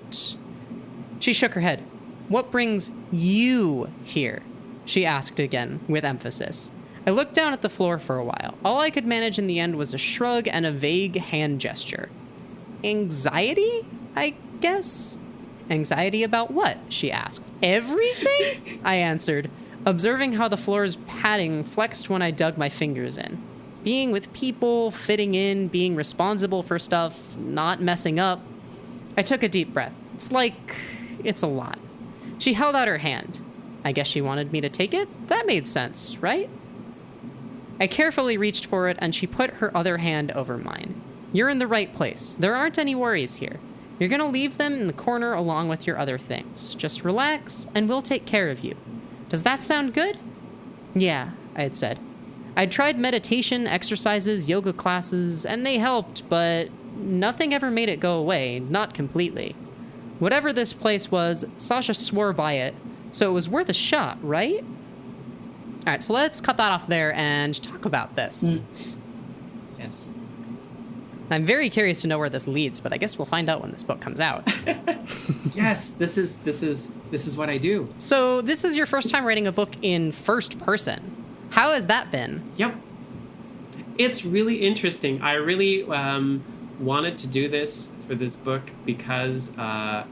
She shook her head. What brings you here? She asked again, with emphasis. I looked down at the floor for a while. All I could manage in the end was a shrug and a vague hand gesture. Anxiety, I guess? Anxiety about what? She asked. Everything? I answered, observing how the floor's padding flexed when I dug my fingers in. Being with people, fitting in, being responsible for stuff, not messing up. I took a deep breath. It's a lot. She held out her hand. I guess she wanted me to take it? That made sense, right? I carefully reached for it, and she put her other hand over mine. You're in the right place. There aren't any worries here. You're going to leave them in the corner along with your other things. Just relax, and we'll take care of you. Does that sound good? Yeah, I had said. I'd tried meditation, exercises, yoga classes, and they helped, but nothing ever made it go away, not completely. Whatever this place was, Sasha swore by it, so it was worth a shot, right? All right, so let's cut that off there and talk about this. Yes. I'm very curious to know where this leads, but I guess we'll find out when this book comes out. Yes, this is what I do. So this is your first time writing a book in first person. How has that been? Yep. It's really interesting. I really wanted to do this for this book because I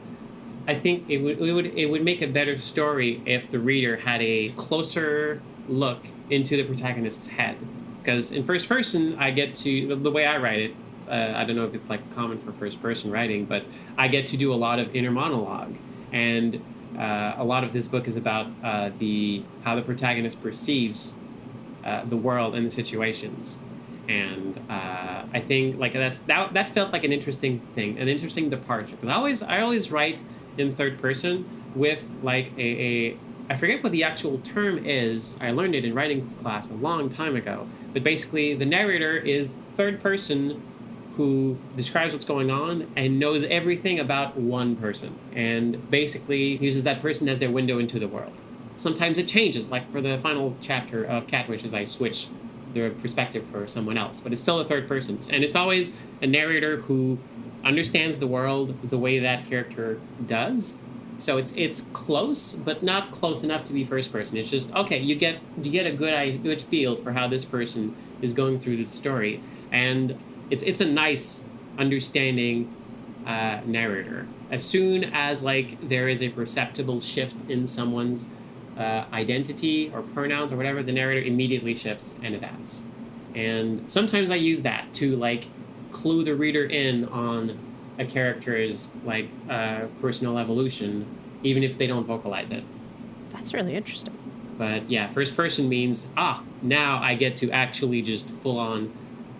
think it would make a better story if the reader had a closer look into the protagonist's head. Because in first person, I get to, the way I write it, I don't know if it's like common for first person writing, but I get to do a lot of inner monologue. And a lot of this book is about how the protagonist perceives the world and the situations. And I think like that felt like an interesting thing, an interesting departure. Because I always write in third person with like I forget what the actual term is. I learned it in writing class a long time ago. But basically, the narrator is third person who describes what's going on and knows everything about one person. And basically uses that person as their window into the world. Sometimes it changes. Like for the final chapter of Cat Wishes, I switch the perspective for someone else. But it's still a third person. And it's always a narrator who understands the world the way that character does. So it's close, but not close enough to be first person. It's just, okay, you get a good feel for how this person is going through this story. And it's a nice, understanding narrator. As soon as like there is a perceptible shift in someone's identity or pronouns or whatever, the narrator immediately shifts and adapts. And sometimes I use that to like clue the reader in on a character's like personal evolution, even if they don't vocalize it. That's really interesting. But yeah, first person means now I get to actually just full on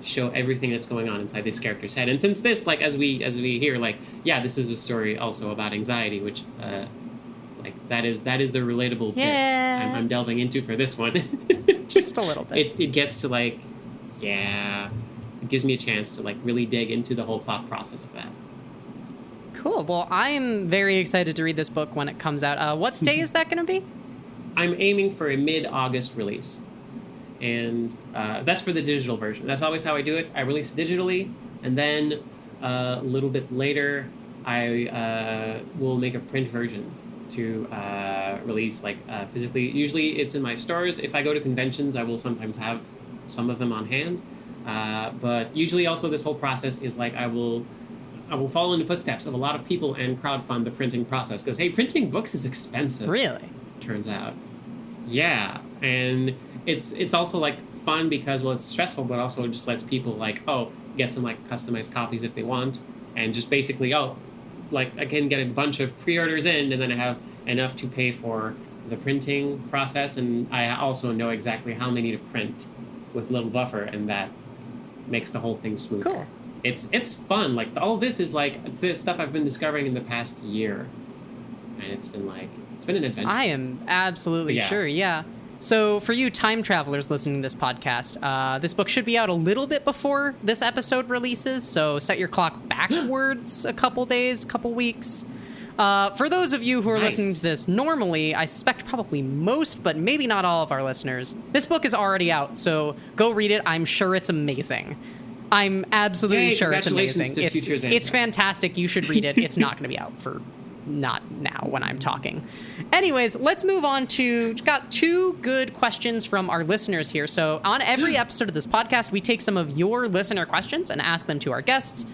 show everything that's going on inside this character's head. And since this, like as we hear, like this is a story also about anxiety, which like that is the relatable bit I'm delving into for this one. Just a little bit. It gets to like it gives me a chance to like really dig into the whole thought process of that. Cool. Well, I'm very excited to read this book when it comes out. What day is that going to be? I'm aiming for a mid-August release. And that's for the digital version. That's always how I do it. I release it digitally, and then a little bit later, I will make a print version to release physically. Usually it's in my stores. If I go to conventions, I will sometimes have some of them on hand. But usually also this whole process is like I will follow in the footsteps of a lot of people and crowdfund the printing process. Because, hey, printing books is expensive. Really? Turns out. Yeah. And it's also, like, fun because, well, it's stressful, but also it just lets people, get some, customized copies if they want. And just basically, I can get a bunch of pre-orders in, and then I have enough to pay for the printing process. And I also know exactly how many to print with little buffer, and that makes the whole thing smoother. Cool. It's fun. All this is the stuff I've been discovering in the past year, and it's been an adventure. I am absolutely sure. Yeah. So for you time travelers listening to this podcast, this book should be out a little bit before this episode releases. So set your clock backwards a couple days, couple weeks. For those of you who are listening to this normally, I suspect probably most, but maybe not all of our listeners, this book is already out. So go read it. I'm sure it's amazing. I'm absolutely sure it's amazing. It's fantastic. You should read it. It's not going to be out for not now when I'm talking. Anyways, let's move on to, got 2 good questions from our listeners here. So on every episode of this podcast, we take some of your listener questions and ask them to our guests.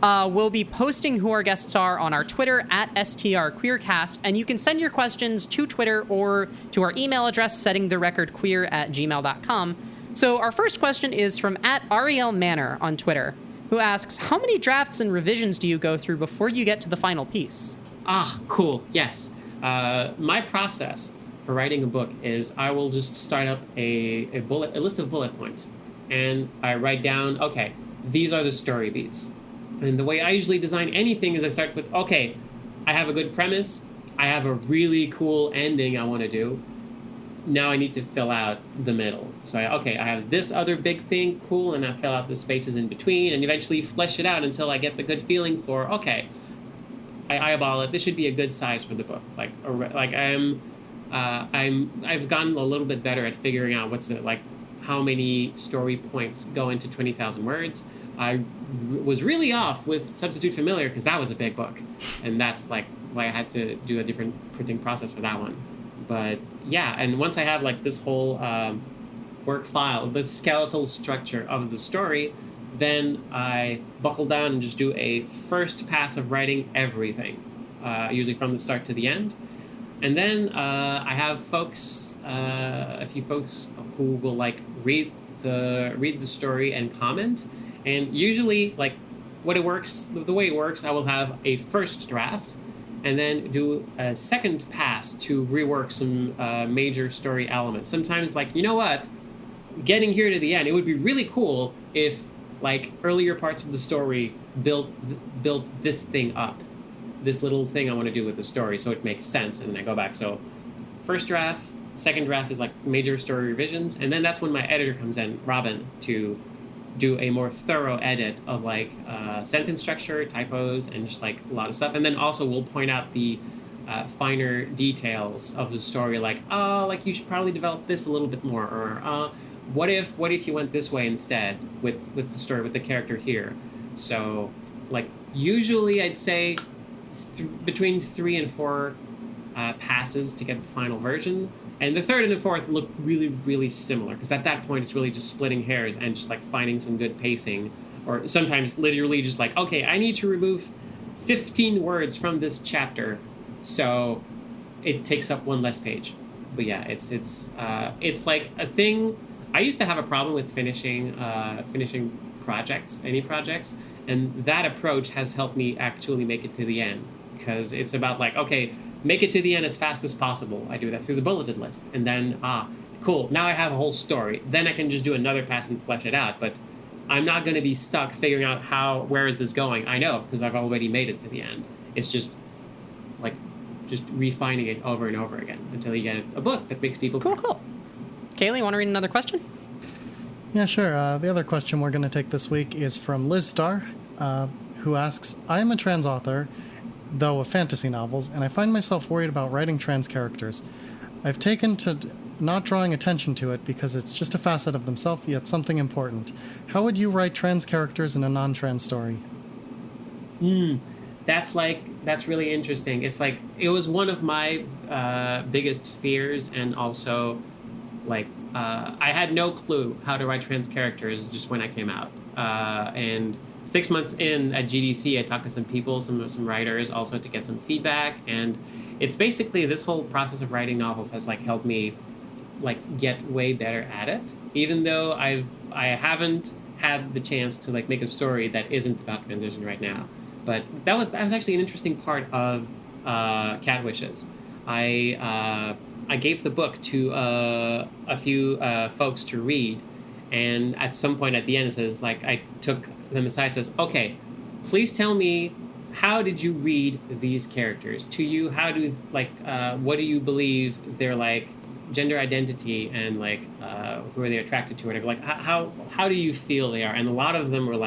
We'll be posting who our guests are on our Twitter at STRQueercast, and you can send your questions to Twitter or to our email address, settingtherecordqueer@gmail.com. So our first question is from @Ariel Manor on Twitter, who asks, how many drafts and revisions do you go through before you get to the final piece? Cool. Yes. My process for writing a book is I will just start up a list of bullet points, and I write down, okay, these are the story beats. And the way I usually design anything is I start with, okay, I have a good premise, I have a really cool ending I want to do. Now I need to fill out the middle. So, I have this other big thing, cool, and I fill out the spaces in between, and eventually flesh it out until I get the good feeling for, okay, I eyeball it. This should be a good size for the book. I've gotten a little bit better at figuring out how many story points go into 20,000 words. I was really off with Substitute Familiar because that was a big book, and that's why I had to do a different printing process for that one. But yeah, and once I have this whole work file, the skeletal structure of the story, then I buckle down and just do a first pass of writing everything, usually from the start to the end. And then I have a few folks who will read the story and comment. And usually, the way it works, I will have a first draft, and then do a second pass to rework some major story elements. Sometimes, you know what, getting here to the end, it would be really cool if earlier parts of the story built this thing up, this little thing I want to do with the story, so it makes sense, and then I go back. So first draft, second draft is major story revisions, and then that's when my editor comes in, Robin, to do a more thorough edit of sentence structure, typos, and just a lot of stuff. And then also we'll point out the finer details of the story, you should probably develop this a little bit more, or what if you went this way instead with the story, with the character here. So usually I'd say between 3 and 4 passes to get the final version. And the third and the fourth look really, really similar, because at that point it's really just splitting hairs and just finding some good pacing, or sometimes literally just okay, I need to remove 15 words from this chapter, so it takes up 1 less page. But yeah, it's a thing. I used to have a problem with finishing projects, any projects, and that approach has helped me actually make it to the end, because it's about okay, make it to the end as fast as possible. I do that through the bulleted list. And then, cool, now I have a whole story. Then I can just do another pass and flesh it out. But I'm not going to be stuck figuring out where is this going. I know, because I've already made it to the end. It's just refining it over and over again until you get a book that makes people... Cool. Kaylee, you want to read another question? Yeah, sure. The other question we're going to take this week is from Liz Starr, who asks, I am a trans author, though of fantasy novels, and I find myself worried about writing trans characters. I've taken to not drawing attention to it because it's just a facet of themselves, yet something important. How would you write trans characters in a non-trans story? That's really interesting. It's it was one of my biggest fears, and also I had no clue how to write trans characters just when I came out. And 6 months in at GDC, I talked to some people, some writers, also to get some feedback, and it's basically this whole process of writing novels has helped me get way better at it, even though I haven't had the chance to make a story that isn't about transition right now. But that was actually an interesting part of Cat Wishes. I gave the book to a few folks to read, and at some point at the end it says I took them aside, says, okay, please tell me, how did you read these characters? To you, how do what do you believe their gender identity and who are they attracted to, or whatever? How do you feel they are? And a lot of them were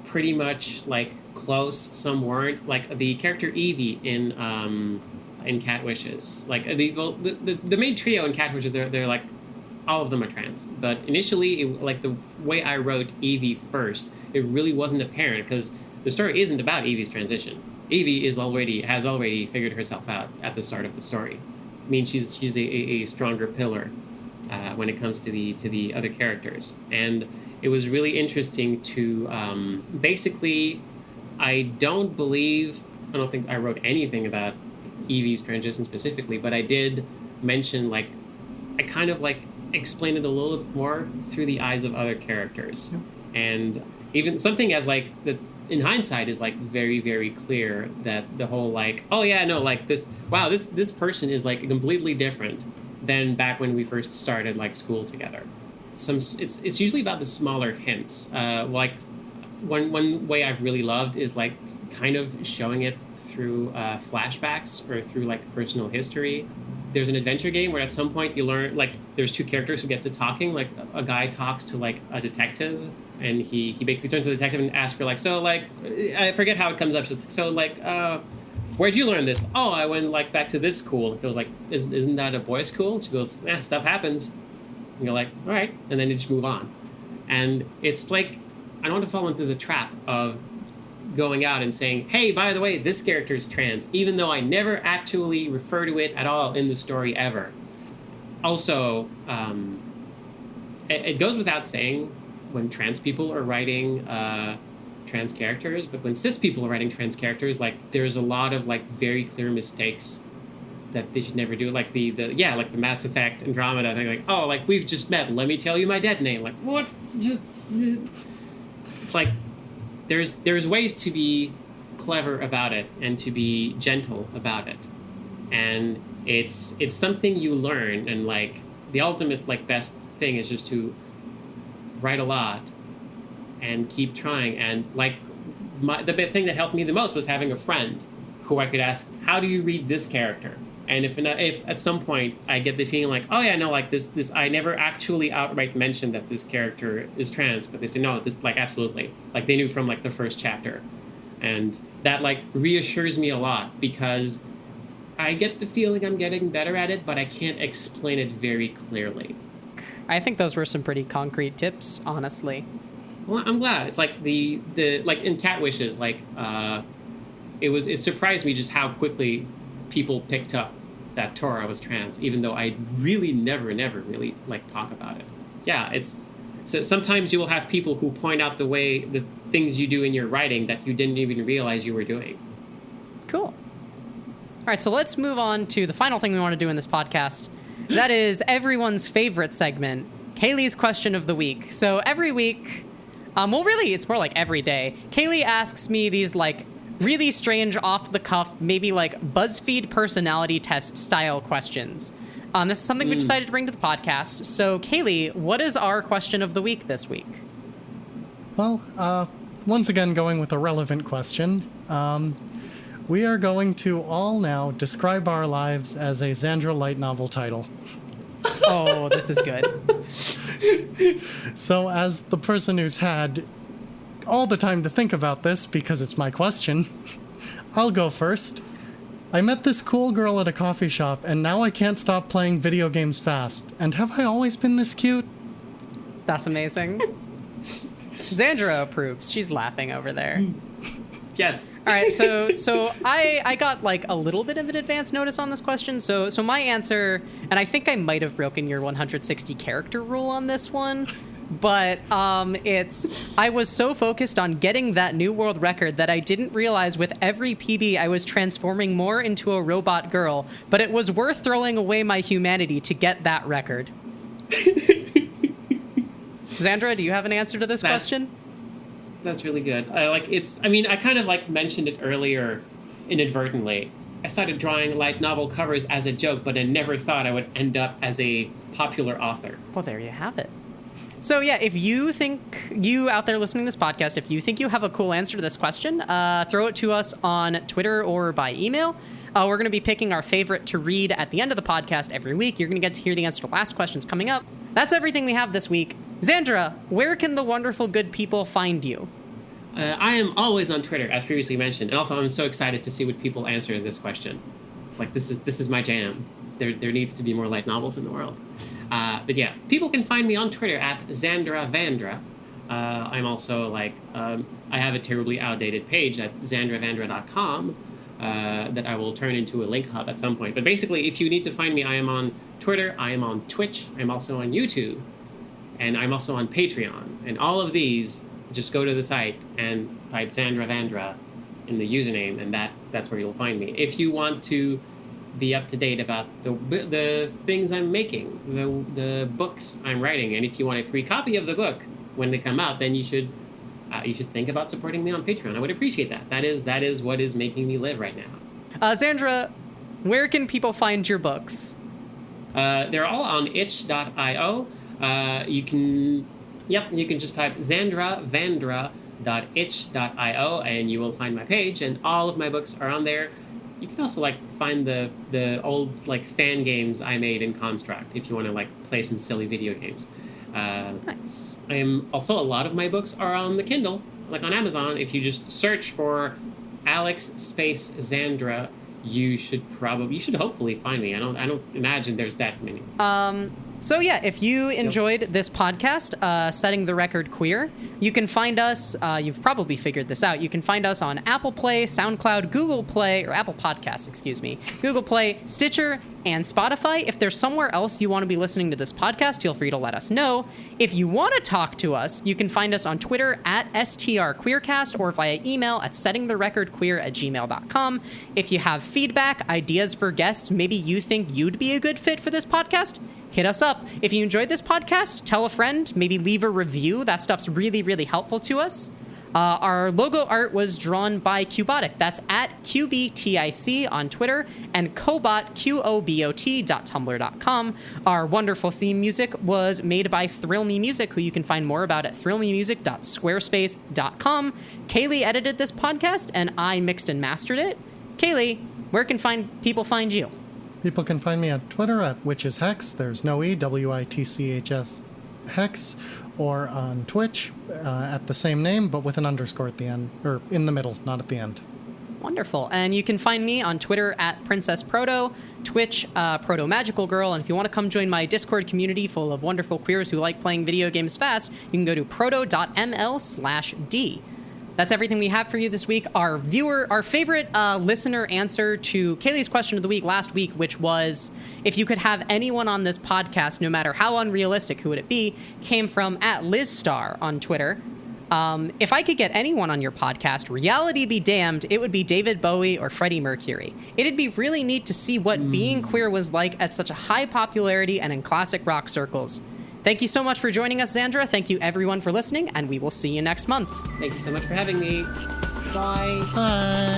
pretty much close. Some weren't. The character Evie in Cat Wishes, the main trio in Cat Wishes, they're all of them are trans. But initially, the way I wrote Evie first, it really wasn't apparent, because the story isn't about Evie's transition. Evie has already figured herself out at the start of the story. I mean, she's a stronger pillar when it comes to the other characters, and it was really interesting to basically. I don't think I wrote anything about Evie's transition specifically, but I did mention I kind of explain it a little bit more through the eyes of other characters, and even something as in hindsight is very, very clear that the whole this person is completely different than back when we first started school together. It's usually about the smaller hints. One way I've really loved is kind of showing it through flashbacks or through personal history. There's an adventure game where at some point you learn there's two characters who get to talking. A guy talks to a detective, and he basically turns to the detective and asks her I forget how it comes up. She's where'd you learn this? Oh, I went back to this school. It goes isn't that a boys' school? She goes, stuff happens. And you're all right, and then you just move on. And it's I don't want to fall into the trap of going out and saying, hey, by the way, this character is trans, even though I never actually refer to it at all in the story ever. Also, it goes without saying when trans people are writing trans characters, but when cis people are writing trans characters, there's a lot of very clear mistakes that they should never do. The Mass Effect Andromeda thing, we've just met, let me tell you my dead name. What? It's there's ways to be clever about it and to be gentle about it, and it's something you learn. And the ultimate best thing is just to write a lot and keep trying. And the big thing that helped me the most was having a friend who I could ask, how do you read this character? And if at some point I get the feeling this I never actually outright mentioned that this character is trans, but they say no, this absolutely, they knew from the first chapter, and that reassures me a lot, because I get the feeling I'm getting better at it, but I can't explain it very clearly. I think those were some pretty concrete tips, honestly. Well, I'm glad. It's the in Cat Wishes, it surprised me just how quickly people picked up that Tora was trans, even though I really never really talk about it. Yeah, so sometimes you will have people who point out the things you do in your writing that you didn't even realize you were doing. Cool. All right, so let's move on to the final thing we want to do in this podcast. That is everyone's favorite segment, Kaylee's question of the week. So every week, really, it's more every day, Kaylee asks me these really strange, off-the-cuff, maybe BuzzFeed personality test style questions. This is something we decided to bring to the podcast. So, Kaylee, what is our question of the week this week? Well, once again, going with a relevant question, we are going to all now describe our lives as a Zandra light novel title. Oh, this is good. So, as the person who's had all the time to think about this, because it's my question, I'll go first. I met this cool girl at a coffee shop, and now I can't stop playing video games fast. And have I always been this cute? That's amazing. Zandra approves. She's laughing over there. Yes. All right, so I got a little bit of an advance notice on this question. So my answer, and I think I might have broken your 160 character rule on this one, but I was so focused on getting that new world record that I didn't realize with every PB I was transforming more into a robot girl, but it was worth throwing away my humanity to get that record. Zandra, do you have an answer to this question? That's really good. I kind of mentioned it earlier inadvertently. I started drawing light novel covers as a joke, but I never thought I would end up as a popular author. Well, there you have it. So yeah, if you think, you out there listening to this podcast, if you think you have a cool answer to this question, throw it to us on Twitter or by email. We're going to be picking our favorite to read at the end of the podcast every week. You're going to get to hear the answer to last questions coming up. That's everything we have this week. Zandra, where can the wonderful good people find you? I am always on Twitter, as previously mentioned, and also I'm so excited to see what people answer this question. This is my jam. There needs to be more light novels in the world. But yeah, people can find me on Twitter at ZandraVandra, I'm also I have a terribly outdated page at zandravandra.com that I will turn into a link hub at some point. But basically, if you need to find me, I am on Twitter, I am on Twitch, I'm also on YouTube, and I'm also on Patreon. And all of these, just go to the site and type Zandravandra in the username, and that's where you'll find me. If you want to be up to date about the things I'm making, the books I'm writing, and if you want a free copy of the book when they come out, then you should think about supporting me on Patreon. I would appreciate that. That is what is making me live right now. Zandra, where can people find your books? They're all on itch.io. You can just type zandravandra.itch.io and you will find my page, and all of my books are on there. You can also find the old fan games I made in Construct if you want to play some silly video games. Nice. Also, a lot of my books are on the Kindle, on Amazon. If you just search for Alex space Zandra, you should hopefully find me. I don't imagine there's that many. So yeah, if you enjoyed this podcast, Setting the Record Queer, you can find us, you've probably figured this out, you can find us on Apple Play, SoundCloud, Google Play, or Apple Podcasts, Google Play, Stitcher, and Spotify. If there's somewhere else you want to be listening to this podcast, feel free to let us know. If you want to talk to us, you can find us on Twitter at STRQueercast or via email at settingtherecordqueer@gmail.com. If you have feedback, ideas for guests, maybe you think you'd be a good fit for this podcast, hit us up. If you enjoyed this podcast, tell a friend, maybe leave a review. That stuff's really, really helpful to us. Our logo art was drawn by Cubotic. That's at QBTIC on Twitter, and Cobot, QOBOT.tumblr.com. Our wonderful theme music was made by Thrill Me Music, who you can find more about at thrillmemusic.squarespace.com. Kaylee edited this podcast, and I mixed and mastered it. Kaylee, where can people find you? People can find me on Twitter at witcheshex. There's no E, WITCHS Hex. Or on Twitch at the same name, but with an underscore at the end, or in the middle, not at the end. Wonderful. And you can find me on Twitter at Princess Proto, Twitch, Proto Magical Girl. And if you want to come join my Discord community full of wonderful queers who like playing video games fast, you can go to proto.ml/D. That's everything we have for you this week. Our favorite listener answer to Kaylee's question of the week last week, which was, if you could have anyone on this podcast, no matter how unrealistic, who would it be, came from @LizStar on Twitter. If I could get anyone on your podcast, reality be damned, it would be David Bowie or Freddie Mercury. It'd be really neat to see what being queer was like at such a high popularity and in classic rock circles. Thank you so much for joining us, Zandra. Thank you, everyone, for listening, and we will see you next month. Thank you so much for having me. Bye. Bye.